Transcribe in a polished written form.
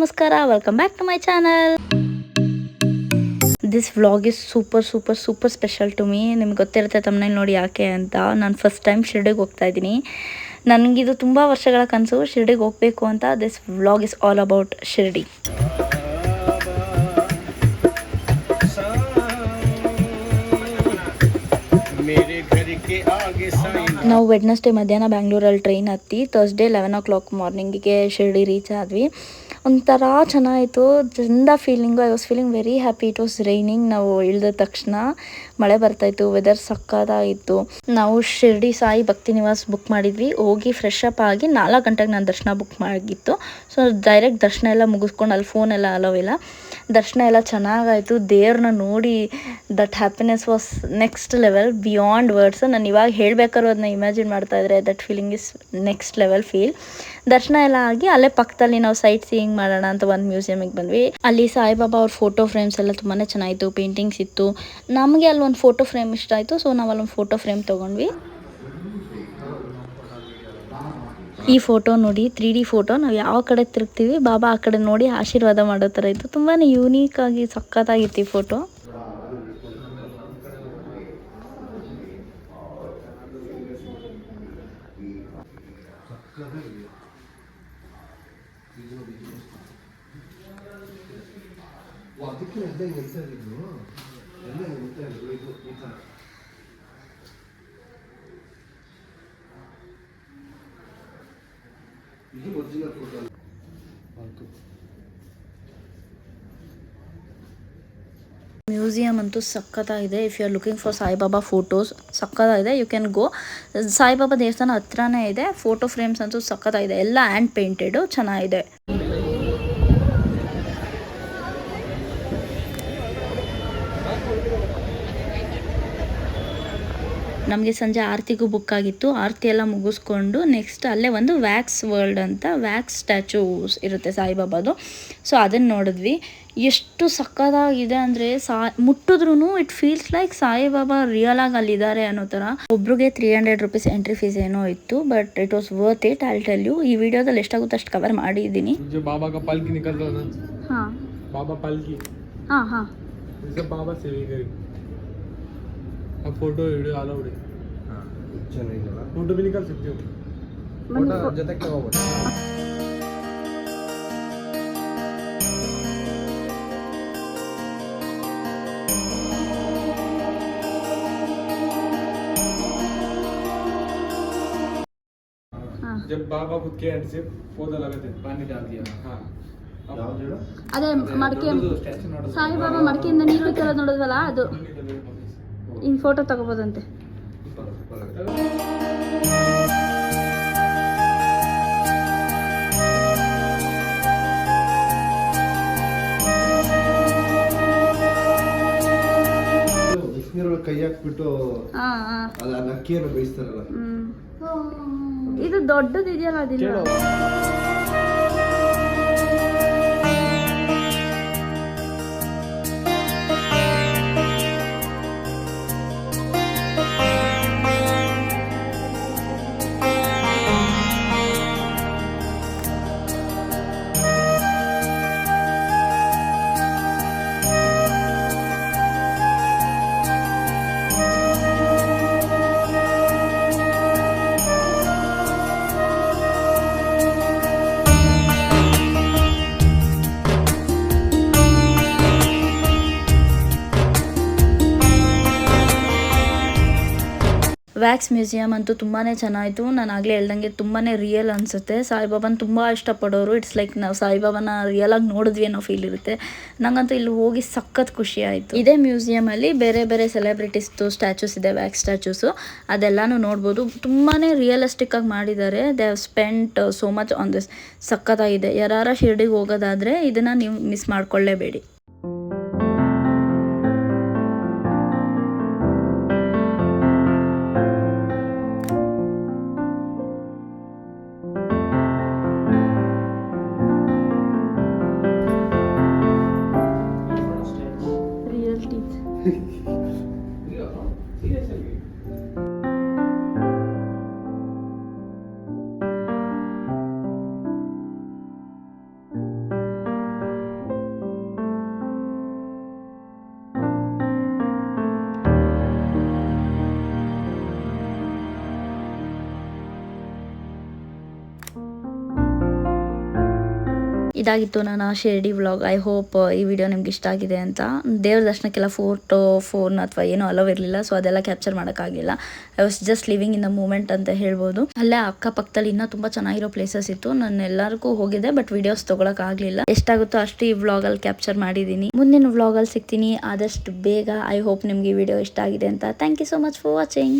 ನಮಸ್ಕಾರ, welcome back to my channel. This vlog is super special to me. ನಿಮ್ಗೆ ಗೊತ್ತಿರುತ್ತೆ ತಮ್ಮನೇಲಿ ನೋಡಿ ಯಾಕೆ ಅಂತ. ನಾನು ಫಸ್ಟ್ ಟೈಮ್ ಶಿರ್ಡಿಗೆ ಹೋಗ್ತಾ ಇದ್ದೀನಿ. ನನಗಿದು ತುಂಬ ವರ್ಷಗಳ ಕನಸು ಶಿರ್ಡಿಗೆ ಹೋಗಬೇಕು ಅಂತ. This vlog is all about Shirdi. ನಾವು ವೆಡ್ನೆಸ್ಡೇ ಮಧ್ಯಾಹ್ನ ಬ್ಯಾಂಗ್ಳೂರಲ್ಲಿ ಟ್ರೈನ್ ಹತ್ತಿ ಥರ್ಸ್ಡೇ 11 o'clock ಮಾರ್ನಿಂಗಿಗೆ ಶಿರ್ಡಿ ರೀಚ್ ಆದ್ವಿ. ಒಂಥರ ಚೆನ್ನಾಯಿತು, ಚಂದ feeling. I was feeling very happy. It was raining. ನಾವು ಇಳಿದ ತಕ್ಷಣ ಮಳೆ ಬರ್ತಾಯಿತ್ತು, ವೆದರ್ ಸಕ್ಕತ್ತಾಗಿತ್ತು. ನಾವು ಶಿರ್ಡಿ ಸಾಯಿ ಭಕ್ತಿ ನಿವಾಸ್ ಬುಕ್ ಮಾಡಿದ್ವಿ. ಹೋಗಿ ಫ್ರೆಶ್ ಅಪ್ ಆಗಿ 4 ಗಂಟೆಗೆ ನಾನು ದರ್ಶನ ಬುಕ್ ಮಾಡಿತ್ತು. ಸೊ ಡೈರೆಕ್ಟ್ ದರ್ಶನ ಎಲ್ಲ ಮುಗಿಸ್ಕೊಂಡು, ಅಲ್ಲಿ ಫೋನ್ ಎಲ್ಲ ಅಲೋ ಇಲ್ಲ. ದರ್ಶನ ಎಲ್ಲ ಚೆನ್ನಾಗಾಯಿತು. ದೇವ್ರನ್ನ ನೋಡಿ that happiness was next level, beyond words. ನಾನು ಇವಾಗ ಹೇಳ್ಬೇಕಾದ್ರೂ ಅದನ್ನ ಇಮ್ಯಾಜಿನ್ ಮಾಡ್ತಾ ಇದ್ರೆ that feeling is next level feel. ದರ್ಶನ ಎಲ್ಲ ಆಗಿ ಅಲ್ಲೇ ಪಕ್ಕದಲ್ಲಿ ನಾವು ಸೈಟ್ ಸೀಯಿಂಗ್ ಮಾಡೋಣ ಅಂತ ಒಂದು ಮ್ಯೂಸಿಯಮಿಗೆ ಬಂದ್ವಿ. ಅಲ್ಲಿ ಸಾಯಿಬಾಬಾ ಅವ್ರ ಫೋಟೋ ಫ್ರೇಮ್ಸ್ ಎಲ್ಲ ತುಂಬಾ ಚೆನ್ನಾಗಿತ್ತು, ಪೇಂಟಿಂಗ್ಸ್ ಇತ್ತು. ನಮಗೆ ಅಲ್ಲಿ ಒಂದು ಫೋಟೋ ಫ್ರೇಮ್ ಇಷ್ಟ ಆಯಿತು. ಸೊ ನಾವು ಅಲ್ಲೊಂದು ಫೋಟೋ ಫ್ರೇಮ್ ತೊಗೊಂಡ್ವಿ. ಈ ಫೋಟೋ ನೋಡಿ, 3D ಫೋಟೋ. ನಾವು ಯಾವ ಕಡೆ ತಿರುಗ್ತೀವಿ ಬಾಬಾ ಆ ಕಡೆ ನೋಡಿ ಆಶೀರ್ವಾದ ಮಾಡೋ ಥರ ಇತ್ತು. ತುಂಬಾ ಯೂನೀಕ್ ಆಗಿ ಸಕ್ಕತ್ತಾಗಿತ್ತು ಈ ಫೋಟೋ. ಮ್ಯೂಸಿಯಂ ಅಂತೂ ಸಕ್ಕತ್ತಾಗಿದೆ. If you are looking for Saibaba photos, ಸಕ್ಕತ್ತಾಗಿದೆ. You can go. ಸಾಯಿಬಾಬಾ ದೇವಸ್ಥಾನ ಹತ್ರನೇ ಇದೆ. ಫೋಟೋ ಫ್ರೇಮ್ಸ್ ಅಂತೂ ಸಕ್ಕತ್ತಾಗಿದೆ. ಎಲ್ಲ ಹ್ಯಾಂಡ್ ಪೇಂಟೆಡು, ಚೆನ್ನಾಗಿದೆ. ನಮಗೆ ಸಂಜೆ ಆರತಿಗೂ ಬುಕ್ ಆಗಿತ್ತು. ಆರತಿ ಎಲ್ಲ ಮುಗಿಸ್ಕೊಂಡು ನೆಕ್ಸ್ಟ್ ಅಲ್ಲೇ ಒಂದು ವ್ಯಾಕ್ಸ್ ವರ್ಲ್ಡ್ ಅಂತ ವ್ಯಾಕ್ಸ್ ಸ್ಟ್ಯಾಚೂಸ್ ಇರುತ್ತೆ ಸಾಯಿಬಾಬಾದು. ಸೊ ಅದನ್ನು ನೋಡಿದ್ವಿ. ಎಷ್ಟು ಸಕ್ಕತ್ತಾಗಿದೆ ಅಂದರೆ ಮುಟ್ಟಿದ್ರೂ it feels like Saibaba real ಆಗಿ ಅಲ್ಲಿದ್ದಾರೆ ಅನ್ನೋ ಥರ. ಒಬ್ರಿಗೆ 300 rupees ಎಂಟ್ರಿ ಫೀಸ್ ಏನೋ ಇತ್ತು, but it was worth it. I will tell you. ಈ ವಿಡಿಯೋದಲ್ಲಿ ಎಷ್ಟಾಗುತ್ತೆ ಅಷ್ಟು ಕವರ್ ಮಾಡಿದ್ದೀನಿ. बाबा का पालकी निकल रहा ना. हाँ बाबा पालकी. हाँ हाँ जैसे बाबा सेवी करी. अब फोटो वीडियो अलाउड है. हाँ चलेगा. फोटो भी निकाल सकते हो. फोटो जब तक क्या होगा. जब बाबा खुद के हैंड से पौधा लगाते पानी डाल दिया. हाँ ಅದೇ ಮಡಕೆ ಸಾಯಿಬಾಬಾ ಮಡಕೆಯಿಂದ ನೀರು ಹೋಯ್ತಲ್ಲ ನೋಡಿದ್ವಲ್ಲ, ಅದು ಹಿಂಗೆ ಫೋಟೋ ತಗೋಬೋದಂತೆ. ಬಿಸಿನೀರೊಳಗೆ ಕೈ ಹಾಕ್ಬಿಟ್ಟು ಅಕ್ಕಿಯನ್ನು ಬೇಯಿಸ್ತಾರಲ್ಲ, ಇದು ದೊಡ್ಡದು ಇದೆಯಲ್ಲ, ಅದಿಲ್ಲ. ವ್ಯಾಕ್ಸ್ ಮ್ಯೂಸಿಯಂ ಅಂತೂ ತುಂಬಾ ಚೆನ್ನಾಯಿತು. ನಾನು ಆಗಲೇ ಹೇಳ್ದಂಗೆ ತುಂಬಾ ರಿಯಲ್ ಅನಿಸುತ್ತೆ. ಸಾಯಿಬಾಬಾನ ತುಂಬ ಇಷ್ಟಪಡೋರು, ಇಟ್ಸ್ ಲೈಕ್ ನಾವು ಸಾಯಿಬಾಬಾನ ರಿಯಲ್ ಆಗಿ ನೋಡಿದ್ವಿ ಅನ್ನೋ ಫೀಲ್ ಇರುತ್ತೆ. ನಂಗಂತೂ ಇಲ್ಲಿ ಹೋಗಿ ಸಖತ್ ಖುಷಿ ಆಯಿತು. ಇದೇ ಮ್ಯೂಸಿಯಮಲ್ಲಿ ಬೇರೆ ಬೇರೆ ಸೆಲೆಬ್ರಿಟೀಸ್ದು ಸ್ಟ್ಯಾಚೂಸ್ ಇದೆ, ವ್ಯಾಕ್ಸ್ ಸ್ಟ್ಯಾಚೂಸು. ಅದೆಲ್ಲನೂ ನೋಡ್ಬೋದು. ತುಂಬಾ ರಿಯಲಿಸ್ಟಿಕ್ ಆಗಿ ಮಾಡಿದ್ದಾರೆ. They have spent so much on this. ಸಖತ್ತಾಗಿದೆ. ಯಾರು ಶಿರ್ಡಿಗೆ ಹೋಗೋದಾದರೆ ಇದನ್ನು ನೀವು ಮಿಸ್ ಮಾಡ್ಕೊಳ್ಳೇಬೇಡಿ. ಇದಾಗಿತ್ತು ನನ್ನ ಶಿರ್ಡಿ ವ್ಲಾಗ್. ಐ ಹೋಪ್ ಈ ವಿಡಿಯೋ ನಿಮ್ಗೆ ಇಷ್ಟ ಆಗಿದೆ ಅಂತ. ದೇವ್ರ ದರ್ಶನಕ್ಕೆಲ್ಲ ಫೋನ್ ಅಥವಾ ಏನೂ ಅಲೋ ಇರಲಿಲ್ಲ, ಸೊ ಅದೆಲ್ಲ ಕ್ಯಾಪ್ಚರ್ ಮಾಡೋಕ್ಕಾಗಲಿಲ್ಲ. I was just living in the moment ಅಂತ ಹೇಳ್ಬೋದು. ಅಲ್ಲೇ ಅಕ್ಕಪಕ್ಕದಲ್ಲಿ ಇನ್ನೂ ತುಂಬ ಚೆನ್ನಾಗಿರೋ ಪ್ಲೇಸಸ್ ಇತ್ತು. ನಾನು ಎಲ್ಲರಿಗೂ ಹೋಗಿದ್ದೆ, ಬಟ್ ವಿಡಿಯೋಸ್ ತೊಗೊಳಕ್ಕಾಗಲಿಲ್ಲ. ಎಷ್ಟಾಗುತ್ತೋ ಅಷ್ಟು ಈ ವ್ಲಾಗಲ್ಲಿ ಕ್ಯಾಪ್ಚರ್ ಮಾಡಿದ್ದೀನಿ. ಮುಂದಿನ ವ್ಲಾಗಲ್ಲಿ ಸಿಗ್ತೀನಿ ಆದಷ್ಟು ಬೇಗ. ಐ ಹೋಪ್ ನಿಮ್ಗೆ ಈ ವಿಡಿಯೋ ಇಷ್ಟ ಆಗಿದೆ ಅಂತ. Thank you so much for watching.